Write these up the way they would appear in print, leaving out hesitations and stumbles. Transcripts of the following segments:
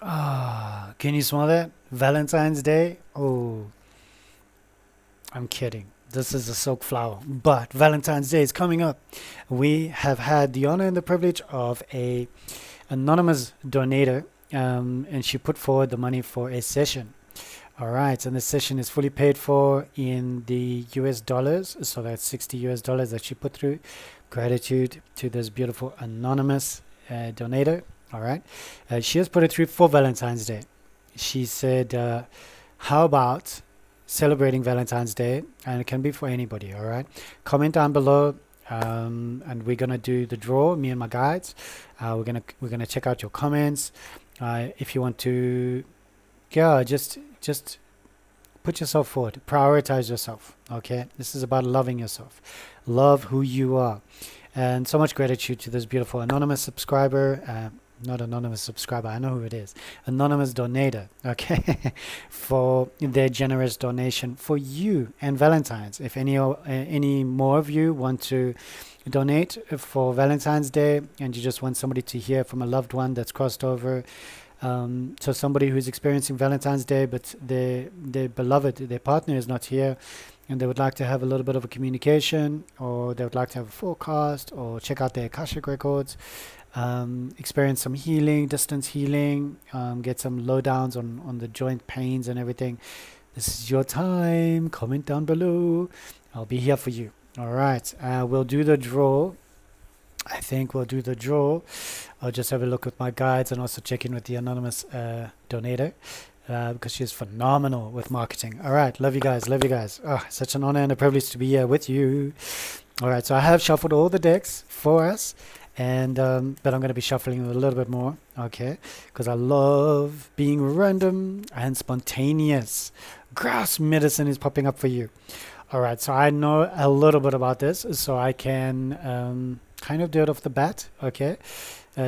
Ah, can you smell that? Valentine's Day? Oh, I'm kidding. This is a silk flower. But Valentine's Day is coming up. We have had the honor and the privilege of a anonymous donator, and she put forward the money for a session. All right, and the session is fully paid for in the US dollars, so that's 60 US dollars that she put through. Gratitude to this beautiful anonymous donator. All right, she has put it through for Valentine's Day. She said, how about celebrating Valentine's Day? And it can be for anybody. All right, comment down below. And we're gonna do the draw. Me and my guides. We're gonna check out your comments. If you want to, yeah, just put yourself forward. Prioritize yourself. Okay, this is about loving yourself. Love who you are. And so much gratitude to this beautiful anonymous subscriber. Not anonymous subscriber, I know who it is. Anonymous donator, okay, for their generous donation for you and Valentine's. If any more of you want to donate for Valentine's Day and you just want somebody to hear from a loved one that's crossed over, so somebody who's experiencing Valentine's Day but their beloved, their partner is not here, and they would like to have a little bit of a communication, or they would like to have a forecast, or check out their Akashic records, experience some healing, distance healing, get some lowdowns on the joint pains and everything. This is your time. Comment down below. I'll be here for you. All right. We'll do the draw. I think we'll do the draw. I'll just have a look with my guides and also check in with the anonymous donator. Because she's phenomenal with marketing. All right, love you guys, love you guys. Oh, such an honor and a privilege to be here with you. All right, so I have shuffled all the decks for us, and but I'm going to be shuffling a little bit more, okay? Because I love being random and spontaneous. Grouse medicine is popping up for you. All right, so I know a little bit about this, so I can kind of do it off the bat, okay,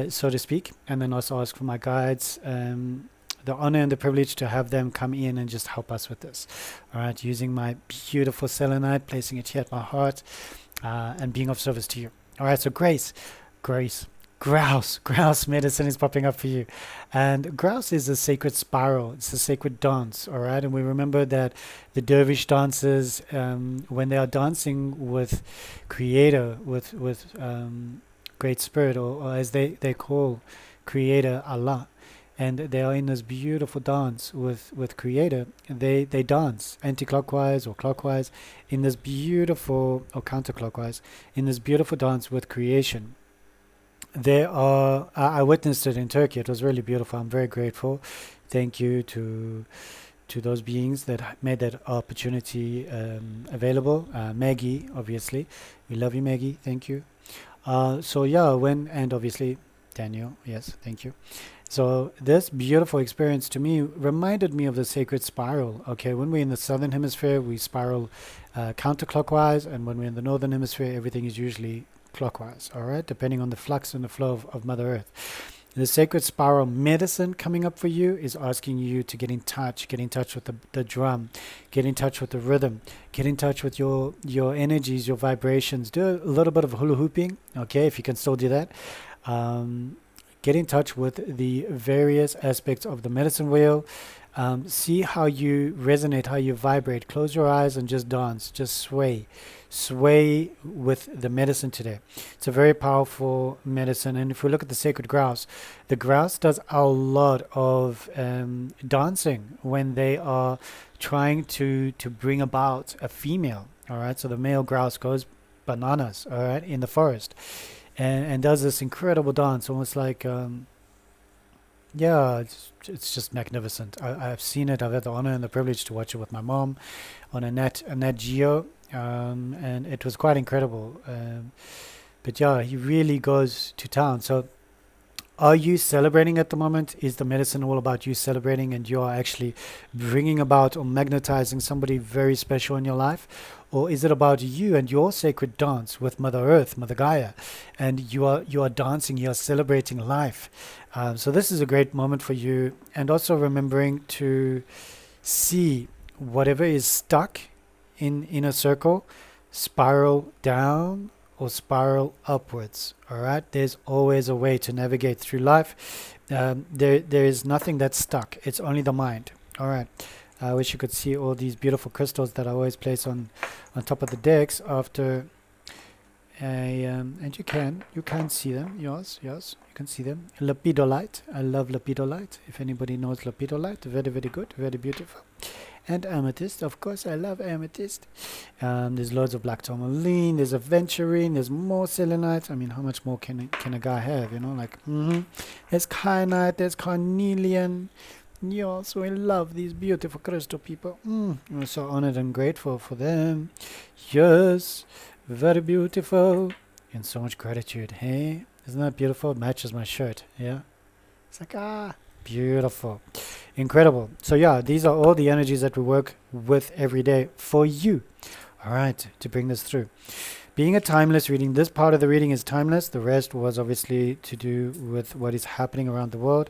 so to speak, and then also ask for my guides. The honor and the privilege to have them come in and just help us with this. All right, using my beautiful selenite, placing it here at my heart, and being of service to you. All right, so Grouse medicine is popping up for you. And Grouse is a sacred spiral. It's a sacred dance, all right? And we remember that the dervish dancers, when they are dancing with Creator, with Great Spirit, or as they call Creator Allah, and they are in this beautiful dance with Creator. They dance anti-clockwise or clockwise in this beautiful, or counterclockwise, in this beautiful dance with creation. There are, I witnessed it in Turkey. It was really beautiful. I'm very grateful. Thank you to those beings that made that opportunity available. Maggie, obviously. We love you, Maggie. Thank you. So yeah, and obviously Daniel. Yes, thank you. So this beautiful experience to me reminded me of the sacred spiral. Okay, when we're in the southern hemisphere, we spiral counterclockwise, and when we're in the northern hemisphere, everything is usually clockwise. All right, depending on the flux and the flow of Mother Earth. The sacred spiral medicine coming up for you is asking you to get in touch with the drum, get in touch with the rhythm, get in touch with your energies, your vibrations. Do a little bit of hula hooping, okay, if you can still do that. Get in touch with the various aspects of the medicine wheel. See how you resonate, how you vibrate. Close your eyes and just dance, just sway with the medicine today. It's a very powerful medicine. And if we look at the sacred grouse, the grouse does a lot of dancing when they are trying to bring about a female. All right, so the male grouse goes bananas, all right, in the forest, and does this incredible dance, almost like yeah, it's just magnificent. I've seen it. I've had the honor and the privilege to watch it with my mom on a Nat Geo, and it was quite incredible. But yeah, he really goes to town. So are you celebrating at the moment? Is the medicine all about you celebrating, and you are actually bringing about or magnetizing somebody very special in your life? Or is it about you and your sacred dance with Mother Earth, Mother Gaia, and you are dancing, you are celebrating life? So this is a great moment for you, and also remembering to see whatever is stuck in a circle spiral down or spiral upwards. All right, there's always a way to navigate through life. There is nothing that's stuck. It's only the mind. All right. I wish you could see all these beautiful crystals that I always place on top of the decks after and you can see them. Yes, you can see them. Lepidolite. I love lepidolite. If anybody knows lepidolite, very, very good, very beautiful. And amethyst, of course, I love amethyst. There's loads of black tourmaline, there's aventurine, there's more selenite. I mean, how much more can a guy have, you know? Like, there's kyanite, there's carnelian. Yes, we love these beautiful crystal people. We're so honored and grateful for them. Yes, very beautiful. And so much gratitude. Hey, isn't that beautiful? It matches my shirt. Yeah, it's like, beautiful, incredible. So yeah, these are all the energies that we work with every day for you. All right, to bring this through. Being a timeless reading, this part of the reading is timeless. The rest was obviously to do with what is happening around the world.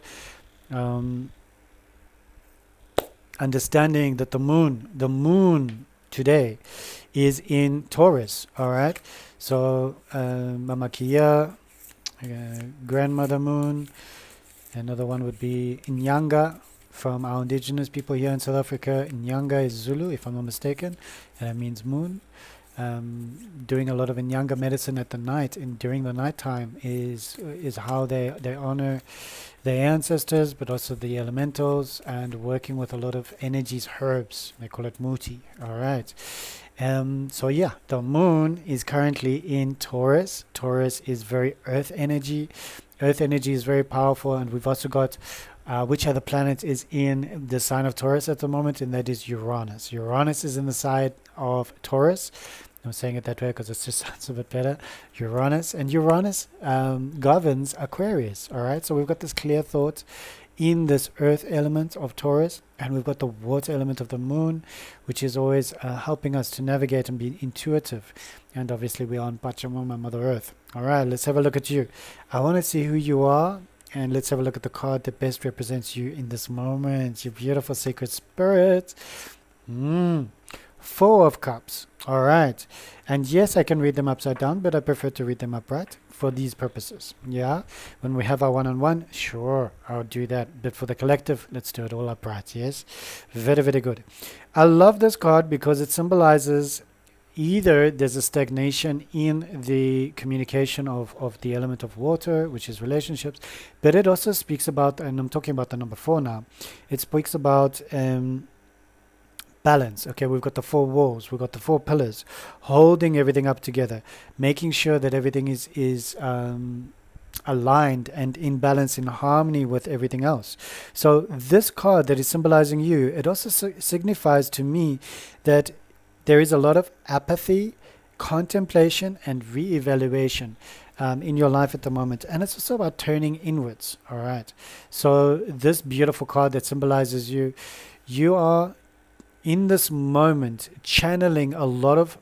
Understanding that the moon today is in Taurus. All right, so Mama Kia, grandmother moon. Another one would be Inyanga from our indigenous people here in South Africa. Inyanga is Zulu, if I'm not mistaken, and it means moon. Doing a lot of Inyanga medicine at the night and during the night time is how they honor their ancestors, but also the elementals, and working with a lot of energies, herbs. They call it muti. All right. So yeah, the moon is currently in Taurus. Taurus is very earth energy. Earth energy is very powerful, and we've also got which other planet is in the sign of Taurus at the moment, and that is Uranus. Uranus is in the side of Taurus. I'm saying it that way because it just sounds a bit better. Uranus, and Uranus governs Aquarius. All right, so we've got this clear thought in this earth element of Taurus, and we've got the water element of the moon, which is always helping us to navigate and be intuitive. And obviously we are on Pachamama, Mother Earth. All right, let's have a look at you. I want to see who you are, and let's have a look at the card that best represents you in this moment. You beautiful sacred spirit. Four of Cups. All right. And yes, I can read them upside down, but I prefer to read them upright for these purposes. Yeah. When we have our one-on-one, sure, I'll do that. But for the collective, let's do it all upright. Yes. Very, very good. I love this card because it symbolizes either there's a stagnation in the communication of the element of water, which is relationships, but it also speaks about, and I'm talking about the number 4 now, it speaks about balance. Okay, we've got the 4 walls, we've got the 4 pillars, holding everything up together, making sure that everything is aligned and in balance, in harmony with everything else. So this card that is symbolizing you, it also signifies to me that there is a lot of apathy, contemplation, and re-evaluation in your life at the moment. And it's also about turning inwards. All right. So this beautiful card that symbolizes you, you are in this moment channeling a lot of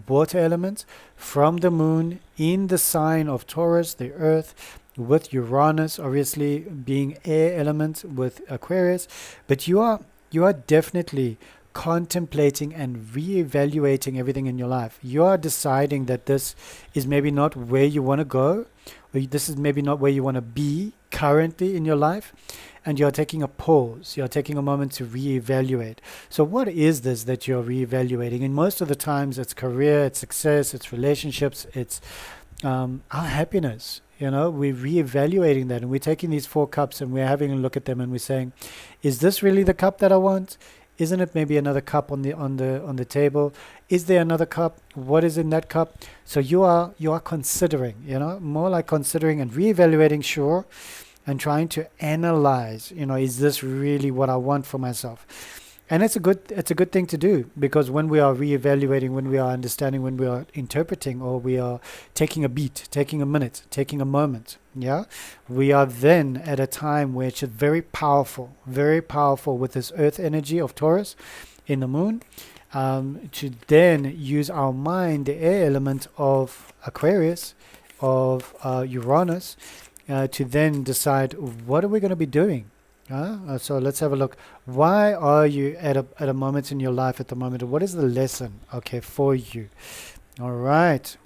water elements from the moon in the sign of Taurus, the earth, with Uranus obviously being air element with Aquarius. But you are definitely contemplating and re-evaluating everything in your life. You are deciding that this is maybe not where you want to go, or this is maybe not where you want to be currently in your life, and you're taking a pause. You're taking a moment to re-evaluate. So what is this that you're re-evaluating? And most of the times it's career, it's success, it's relationships, it's our happiness. You know, we're re-evaluating that, and we're taking these 4 cups and we're having a look at them and we're saying, is this really the cup that I want? Isn't it maybe another cup on the table? Is there another cup? What is in that cup? So you are considering, you know, more like considering and re-evaluating, sure, and trying to analyze, you know, is this really what I want for myself? And it's a good thing to do, because when we are re-evaluating, when we are understanding, when we are interpreting, or we are taking a beat, taking a minute, taking a moment, yeah, we are then at a time which is very powerful with this earth energy of Taurus in the moon, to then use our mind, the air element of Aquarius, of Uranus, to then decide what are we going to be doing. So let's have a look. Why are you at a moment in your life at the moment? What is the lesson, okay, for you? All right.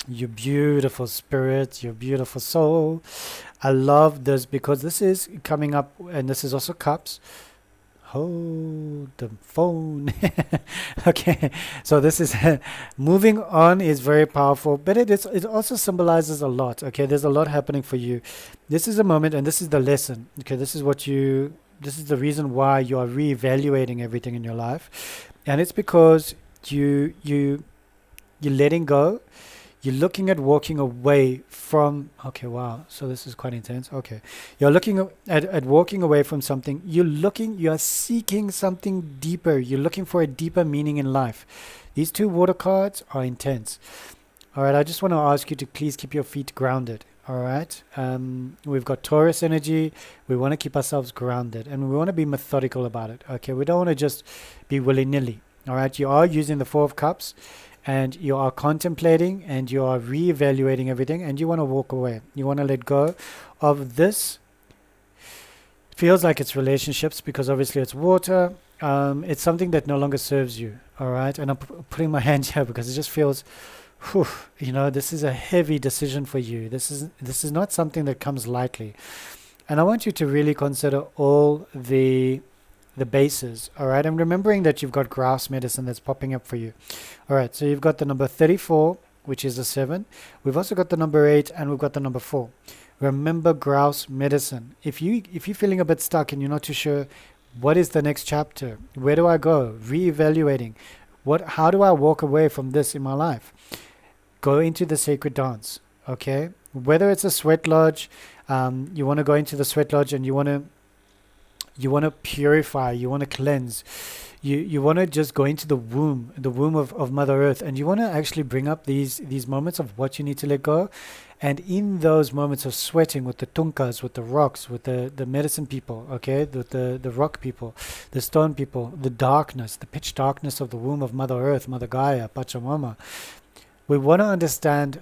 You beautiful spirit, you beautiful soul. I love this because this is coming up, and this is also cups. Hold the phone. Okay, so this is moving on is very powerful, but it also symbolizes a lot. Okay, there's a lot happening for you. This is a moment, and this is the lesson. Okay, this is the reason why you are reevaluating everything in your life, and it's because you're letting go. You're looking at walking away from, okay, wow, so this is quite intense. Okay. You're looking at walking away from something. You are seeking something deeper. You're looking for a deeper meaning in life. These two water cards are intense. All right, I just want to ask you to please keep your feet grounded. All right. We've got Taurus energy. We want to keep ourselves grounded and we want to be methodical about it. Okay. We don't want to just be willy nilly. All right. You are using the Four of Cups and you are contemplating and you are reevaluating everything and you want to walk away. You want to let go of this. It feels like it's relationships because obviously it's water. It's something that no longer serves you. All right. And I'm putting my hand here because it just feels, whew, this is a heavy decision for you. This is not something that comes lightly. And I want you to really consider all the bases. All right. I'm remembering that you've got Grouse medicine that's popping up for you. All right. So you've got the number 34, which is a 7. We've also got the number 8 and we've got the number 4. Remember Grouse medicine. If you're feeling a bit stuck and you're not too sure what is the next chapter, where do I go? Reevaluating. How do I walk away from this in my life? Go into the sacred dance. Okay. Whether it's a sweat lodge, you want to go into the sweat lodge and you want to purify, you want to cleanse, you want to just go into the womb of Mother Earth, and you want to actually bring up these moments of what you need to let go. And in those moments of sweating with the tunkas, with the rocks, with the medicine people, okay, with the rock people, the stone people, the darkness, the pitch darkness of the womb of Mother Earth, Mother Gaia, Pachamama, we want to understand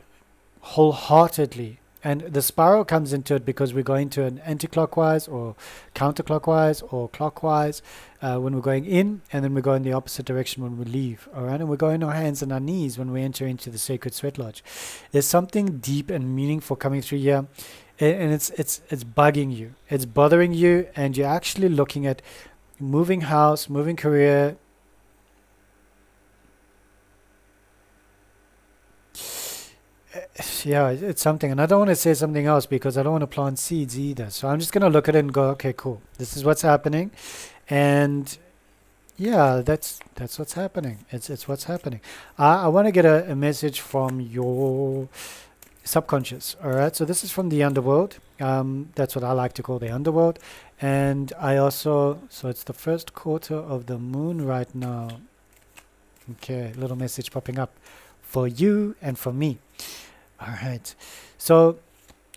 wholeheartedly. And the spiral comes into it because we're going to an anti-clockwise or counterclockwise or clockwise when we're going in, and then we go in the opposite direction when we leave. All right, and we go on our hands and our knees when we enter into the sacred sweat lodge. There's something deep and meaningful coming through here, and it's bugging you, it's bothering you, and you're actually looking at moving house, moving career. Yeah, it's something, and I don't want to say something else because I don't want to plant seeds either. So I'm just going to look at it and go, okay, cool. This is what's happening, and yeah, that's what's happening. It's what's happening. I want to get a message from your subconscious. All right, so this is from the underworld. That's what I like to call the underworld, and I also it's the first quarter of the moon right now. Okay, little message popping up for you and for me. All right. So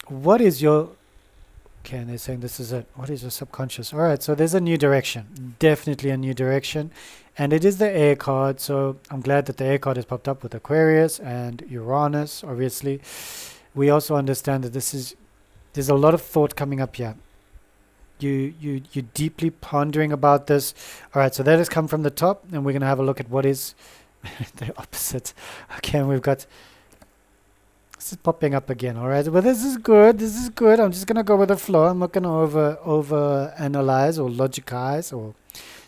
what is your, okay, and they're saying this is it. What is your subconscious? All right. So there's a new direction, definitely a new direction. And it is the air card. So I'm glad that the air card has popped up with Aquarius and Uranus, obviously. We also understand that there's a lot of thought coming up here. You're deeply pondering about this. All right. So that has come from the top, and we're going to have a look at what is the opposite. Okay. And we've got, this is popping up again. All right, well, this is good. I'm just gonna go with the flow. I'm not gonna over analyze or logicize or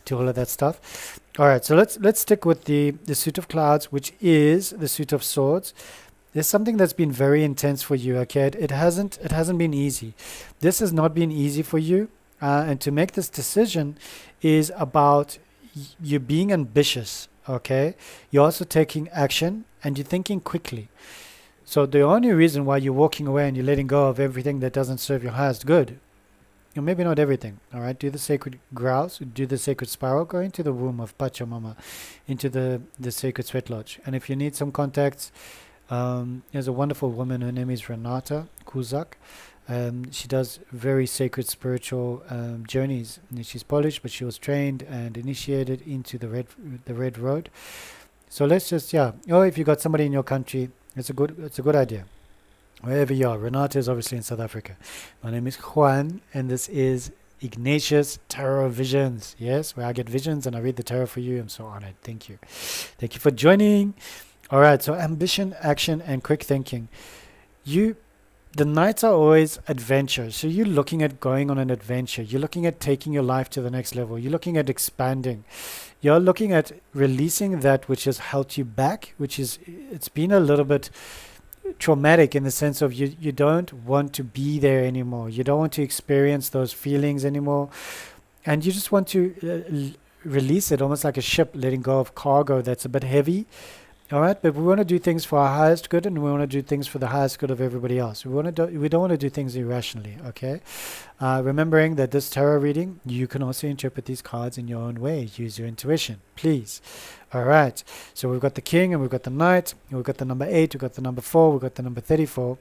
do all of that stuff. All right, so let's stick with the suit of clouds, which is the suit of swords. There's something that's been very intense for you. Okay, it hasn't been easy. This has not been easy for you, and to make this decision is about you being ambitious. Okay, you're also taking action and you're thinking quickly. So the only reason why you're walking away and you're letting go of everything that doesn't serve your highest good, or maybe not everything, all right? Do the sacred grouse, do the sacred spiral, go into the womb of Pachamama, into the sacred sweat lodge. And if you need some contacts, there's a wonderful woman, her name is Renata Kuzak. She does very sacred spiritual journeys. And she's Polish, but she was trained and initiated into the red road. So let's just, if you got somebody in your country, it's a good idea. Wherever you are. Renata is obviously in South Africa. My name is Juan, and this is Ignatius Tarot Visions. Yes, where I get visions and I read the tarot for you. I'm so honored. Thank you. Thank you for joining. All right, so ambition, action, and quick thinking. You the nights are always adventure. So you're looking at going on an adventure. You're looking at taking your life to the next level. You're looking at expanding. You're looking at releasing that which has held you back, which is it's been a little bit traumatic in the sense of you don't want to be there anymore. You don't want to experience those feelings anymore, and you just want to release it, almost like a ship letting go of cargo that's a bit heavy. All right, but we want to do things for our highest good, and we want to do things for the highest good of everybody else. We don't want to do things irrationally. Okay, remembering that this tarot reading, you can also interpret these cards in your own way. Use your intuition, please. All right, so we've got the king and we've got the knight. We've got the number 8. We've got the number 4. We've got the number 34.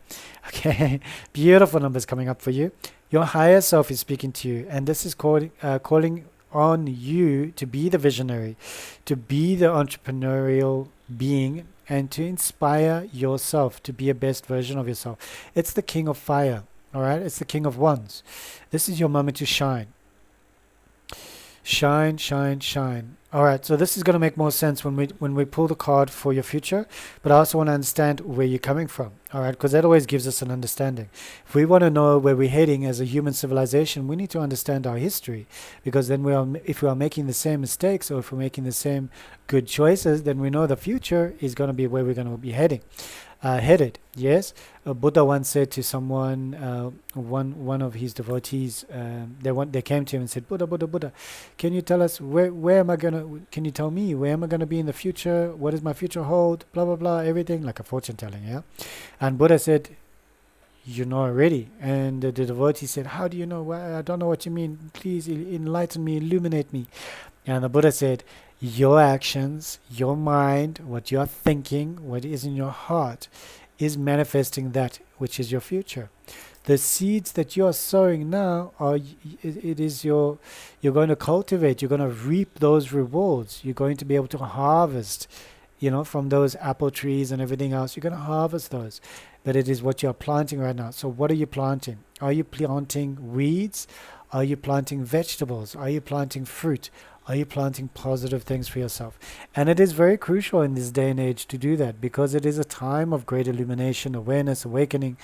Okay, beautiful numbers coming up for you. Your higher self is speaking to you, and this is calling on you to be the visionary, to be the entrepreneurial being, and to inspire yourself to be a best version of yourself. It's the king of fire. All right, it's the king of wands. This is your moment to shine. Shine, shine, shine. All right, so this is going to make more sense when we pull the card for your future, but I also want to understand where you're coming from. All right, because that always gives us an understanding. If we want to know where we're heading as a human civilization, we need to understand our history, because then if we are making the same mistakes, or if we're making the same good choices, then we know the future is going to be where we're going to be headed. Yes, Buddha once said to someone, one of his devotees, they came to him and said, Buddha, Buddha, Buddha, can you tell us where am I gonna? Can you tell me where am I gonna be in the future? What does my future hold? Blah blah blah, everything like a fortune telling, yeah. And Buddha said, you know already. And the devotee said, how do you know? Well, I don't know what you mean. Please enlighten me, illuminate me. And the Buddha said, your actions, your mind, what you're thinking, what is in your heart, is manifesting that which is your future. The seeds that you are sowing now you're going to cultivate, you're going to reap those rewards. You're going to be able to harvest, from those apple trees and everything else. You're going to harvest those. But it is what you're planting right now. So what are you planting? Are you planting weeds? Are you planting vegetables? Are you planting fruit? Are you planting positive things for yourself? And it is very crucial in this day and age to do that, because it is a time of great illumination, awareness, awakening.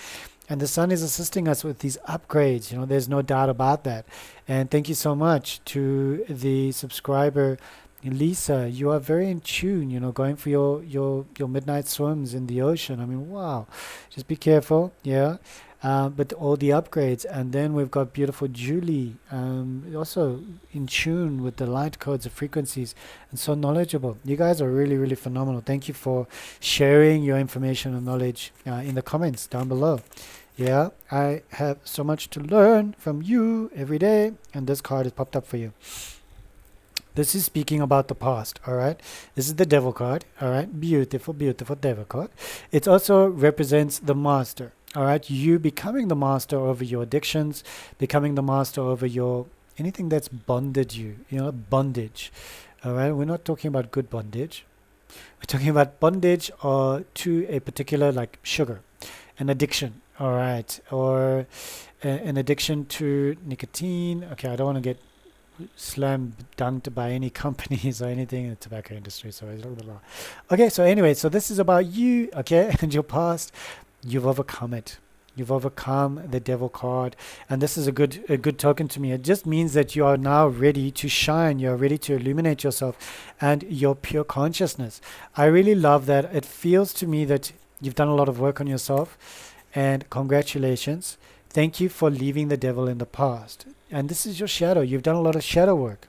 And the sun is assisting us with these upgrades. There's no doubt about that. And thank you so much to the subscriber, Lisa. You are very in tune, going for your midnight swims in the ocean. I mean, wow. Just be careful. Yeah. But all the upgrades. And then we've got beautiful Julie, also in tune with the light codes of frequencies and so knowledgeable. You guys are really, really phenomenal. Thank you for sharing your information and knowledge in the comments down below. Yeah, I have so much to learn from you every day, and this card has popped up for you. This is speaking about the past, all right? This is the devil card, all right? Beautiful, beautiful devil card. It also represents the master. All right, you becoming the master over your addictions, becoming the master over anything that's bonded you, bondage. All right, we're not talking about good bondage. We're talking about bondage to a particular, like sugar, an addiction. All right, or an addiction to nicotine. Okay, I don't want to get slam dunked by any companies or anything in the tobacco industry. So okay, so anyway, so this is about you, okay, and your past. You've overcome it. You've overcome the devil card, and this is a good token to me. It just means that you are now ready to shine. You're ready to illuminate yourself and your pure consciousness. I really love that. It feels to me that you've done a lot of work on yourself, and congratulations. Thank you for leaving the devil in the past. And this is your shadow. You've done a lot of shadow work.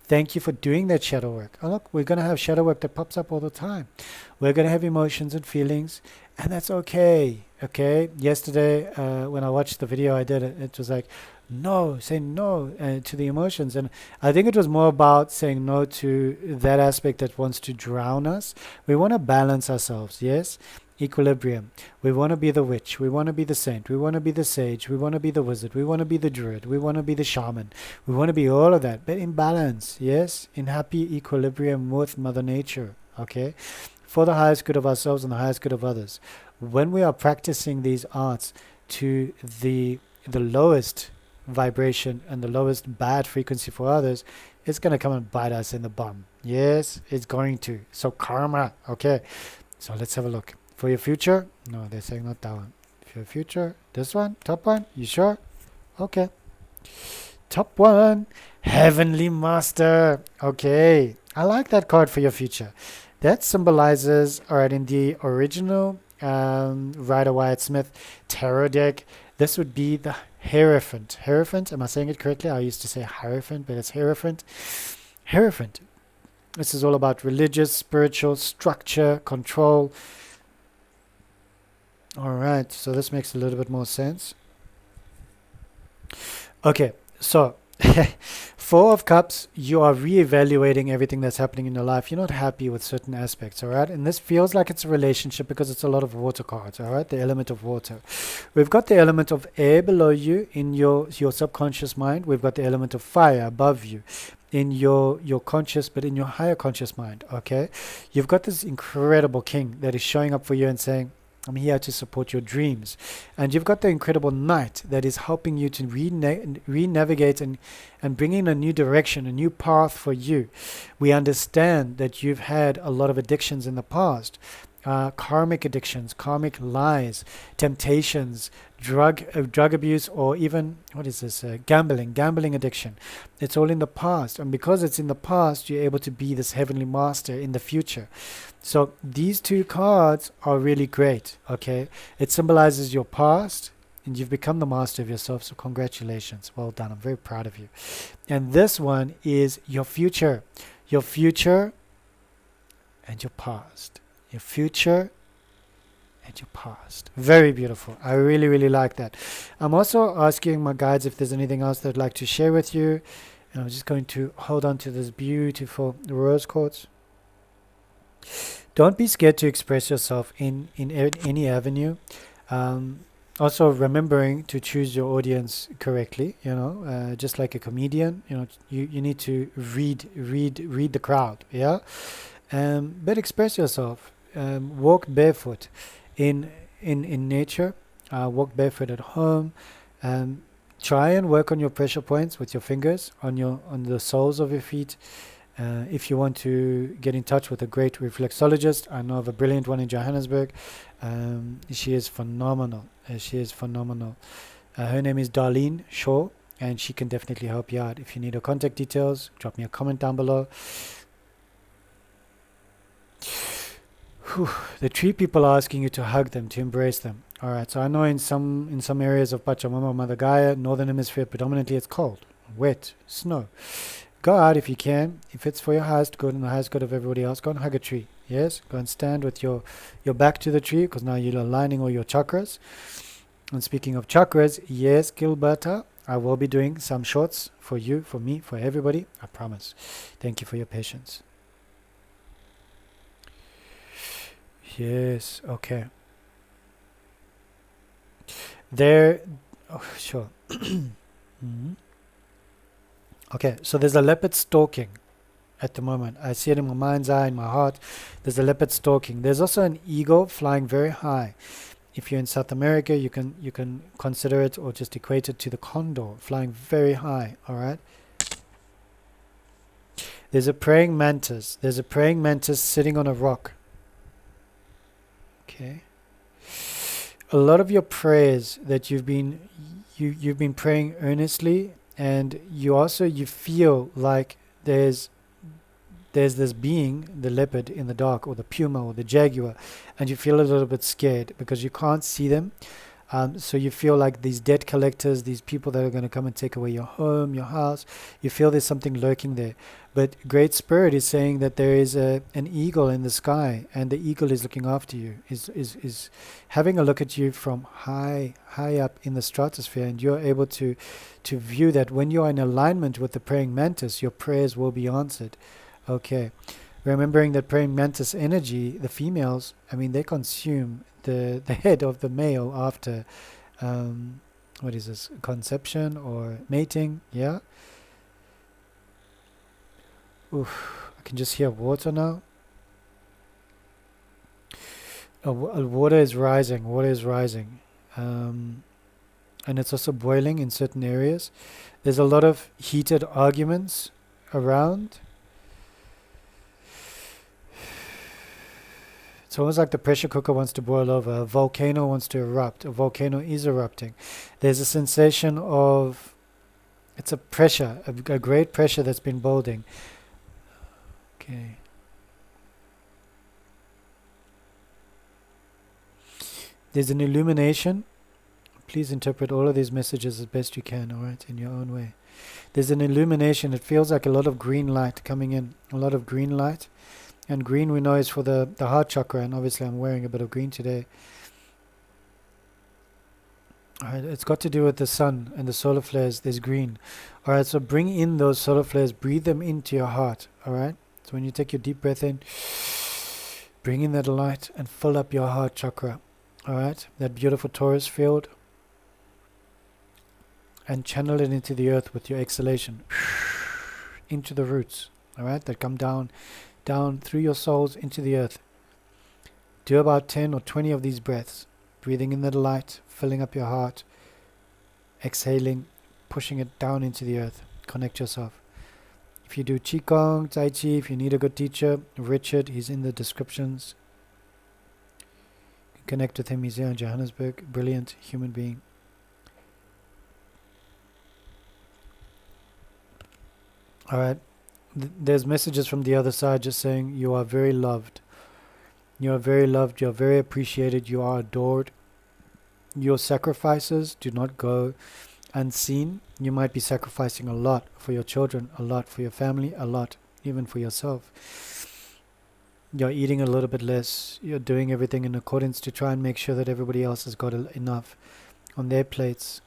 Thank you for doing that shadow work. Oh, look, we're going to have shadow work that pops up all the time. We're going to have emotions and feelings, and that's okay. Okay. Yesterday, when I watched the video I did, it was like, no, say no to the emotions. And I think it was more about saying no to that aspect that wants to drown us. We want to balance ourselves. Yes. Equilibrium. We want to be the witch. We want to be the saint. We want to be the sage. We want to be the wizard. We want to be the druid. We want to be the shaman. We want to be all of that, but in balance. Yes. In happy equilibrium with Mother Nature. Okay. For the highest good of ourselves and the highest good of others. When we are practicing these arts to the lowest vibration and the lowest bad frequency for others, it's going to come and bite us in the bum. Yes, it's going to. So karma. Okay. So let's have a look. For your future, no, they're saying not that one. For your future, this one, top one, you sure? Okay. Top one, Heavenly Master. Okay, I like that card for your future. That symbolizes, alright, in the original Rider-Waite-Smith tarot deck, this would be the Hierophant. Hierophant, am I saying it correctly? I used to say Hierophant, but it's Hierophant. Hierophant. This is all about religious, spiritual, structure, control. Alright, so this makes a little bit more sense. Okay, so Four of Cups, you are reevaluating everything that's happening in your life. You're not happy with certain aspects, all right? And this feels like it's a relationship because it's a lot of water cards, all right? The element of water. We've got the element of air below you in your subconscious mind. We've got the element of fire above you in your conscious, but in your higher conscious mind, okay? You've got this incredible king that is showing up for you and saying, I'm here to support your dreams. And you've got the incredible knight that is helping you to re-navigate and bring in a new direction, a new path for you. We understand that you've had a lot of addictions in the past. Karmic addictions, karmic lies, temptations, drug abuse, or even, gambling addiction. It's all in the past. And because it's in the past, you're able to be this heavenly master in the future. So these two cards are really great, okay? It symbolizes your past, and you've become the master of yourself, so congratulations. Well done. I'm very proud of you. And this one is your future. Your future and your past. Your future and your past. Very beautiful. I really, really like that. I'm also asking my guides if there's anything else they'd like to share with you. And I'm just going to hold on to this beautiful rose quartz. Don't be scared to express yourself in any avenue. Also remembering to choose your audience correctly, just like a comedian, you need to read the crowd, yeah? But express yourself. Walk barefoot in nature, walk barefoot at home. Try and work on your pressure points with your fingers on the soles of your feet. If you want to get in touch with a great reflexologist, I know of a brilliant one in Johannesburg. She is phenomenal. Her name is Darlene Shaw, and she can definitely help you out. If you need her contact details, drop me a comment down below. The tree people are asking you to hug them, to embrace them. All right, so I know in some areas of Pachamama, Mother Gaia, Northern Hemisphere, predominantly it's cold, wet, snow. Go out if you can. If it's for your highest good and the highest good of everybody else, go and hug a tree. Yes, go and stand with your back to the tree, because now you're aligning all your chakras. And speaking of chakras, yes, Gilberta, I will be doing some shorts for you, for me, for everybody. I promise. Thank you for your patience. Yes, okay. Sure. Okay, so there's a leopard stalking at the moment. I see it in my mind's eye, in my heart. There's a leopard stalking. There's also an eagle flying very high. If you're in South America, you can consider it or just equate it to the condor flying very high, all right? There's a praying mantis. There's a praying mantis sitting on a rock. Okay. A lot of your prayers that you've been praying earnestly, and you feel like there's this being, the leopard in the dark, or the puma, or the jaguar, and you feel a little bit scared because you can't see them. So you feel like these debt collectors, these people that are going to come and take away your home, your house, you feel there's something lurking there. But Great Spirit is saying that there is an eagle in the sky, and the eagle is looking after you, is having a look at you from high up in the stratosphere, and you're able to view that when you're in alignment with the praying mantis, your prayers will be answered. Okay. Remembering that praying mantis energy, the females, they consume the head of the male after, conception or mating, yeah? Oof, I can just hear water now. Water is rising, and it's also boiling in certain areas. There's a lot of heated arguments around. It's almost like the pressure cooker wants to boil over. A volcano wants to erupt. A volcano is erupting. There's a sensation of, it's a pressure, a great pressure that's been building. Okay. There's an illumination. Please interpret all of these messages as best you can, alright, in your own way. There's an illumination. It feels like a lot of green light coming in. A lot of green light. And green we know is for the heart chakra, and obviously I'm wearing a bit of green today. Alright, it's got to do with the sun and the solar flares. There's green. Alright, so bring in those solar flares. Breathe them into your heart. Alright, so when you take your deep breath in, bring in that light and fill up your heart chakra. Alright, that beautiful Taurus field. And channel it into the earth with your exhalation. Into the roots. Alright, that come down through your souls into the earth. Do about 10 or 20 of these breaths. Breathing in the light, filling up your heart. Exhaling, pushing it down into the earth. Connect yourself. If you do Qigong, Tai Chi, if you need a good teacher, Richard, he's in the descriptions. Connect with him, he's here in Johannesburg. Brilliant human being. Alright, there's messages from the other side just saying you are very loved. You are very loved, you are very appreciated, you are adored. Your sacrifices do not go unseen. You might be sacrificing a lot for your children, a lot for your family, a lot even for yourself. You're eating a little bit less. You're doing everything in accordance to try and make sure that everybody else has got enough on their plates.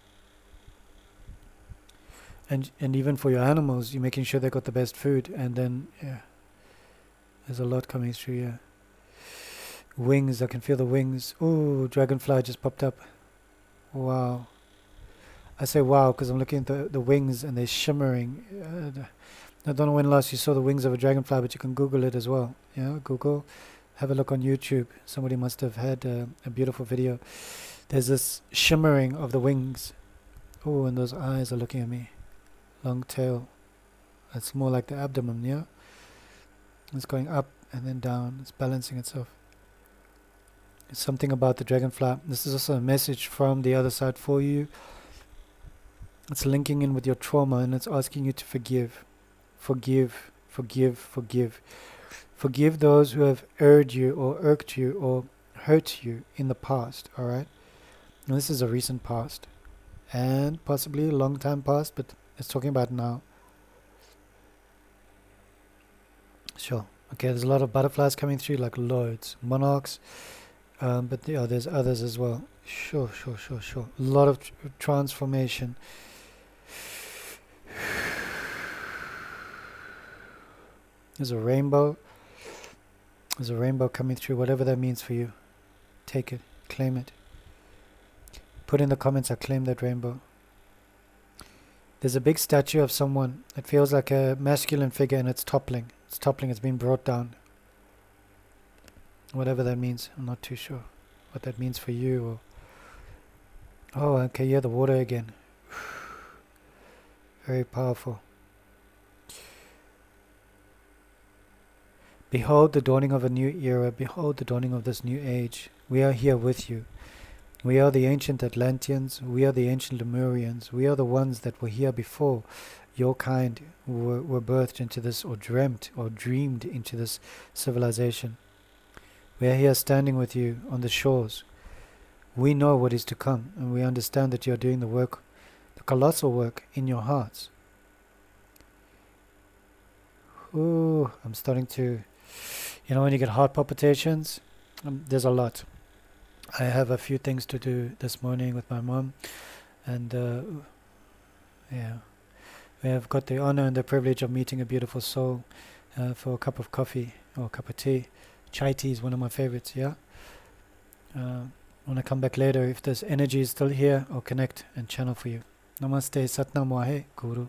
And even for your animals, you're making sure they got the best food. And then, yeah, there's a lot coming through here. Wings, I can feel the wings. Ooh, dragonfly just popped up. Wow. I say wow because I'm looking at the wings and they're shimmering. I don't know when last you saw the wings of a dragonfly, but you can Google it as well. Yeah, Google. Have a look on YouTube. Somebody must have had a beautiful video. There's this shimmering of the wings. Oh, and those eyes are looking at me. Long tail. It's more like the abdomen, yeah? It's going up and then down. It's balancing itself. It's something about the dragonfly. This is also a message from the other side for you. It's linking in with your trauma and it's asking you to forgive. Forgive, forgive, forgive. Forgive those who have erred you or irked you or hurt you in the past, alright? Now this is a recent past. And possibly a long time past, but it's talking about now. Sure. Okay, there's a lot of butterflies coming through, like loads. Monarchs. But yeah, there's others as well. Sure. A lot of transformation. There's a rainbow. There's a rainbow coming through, whatever that means for you. Take it. Claim it. Put in the comments, I claim that rainbow. There's a big statue of someone. It feels like a masculine figure and it's toppling. It's toppling, it's been brought down. Whatever that means, I'm not too sure what that means for you. Oh, okay, yeah, the water again. Very powerful. Behold the dawning of a new era. Behold the dawning of this new age. We are here with you. We are the ancient Atlanteans. We are the ancient Lemurians. We are the ones that were here before your kind were birthed into this, or dreamt or dreamed into this civilization. We are here standing with you on the shores. We know what is to come, and we understand that you are doing the work, the colossal work in your hearts. Ooh, I'm starting to, when you get heart palpitations, there's a lot. I have a few things to do this morning with my mom, and yeah, we have got the honor and the privilege of meeting a beautiful soul for a cup of coffee or a cup of tea. Chai tea is one of my favorites, yeah? When I come back later, if this energy is still here, I'll connect and channel for you. Namaste, Satnam Wahe, Guru.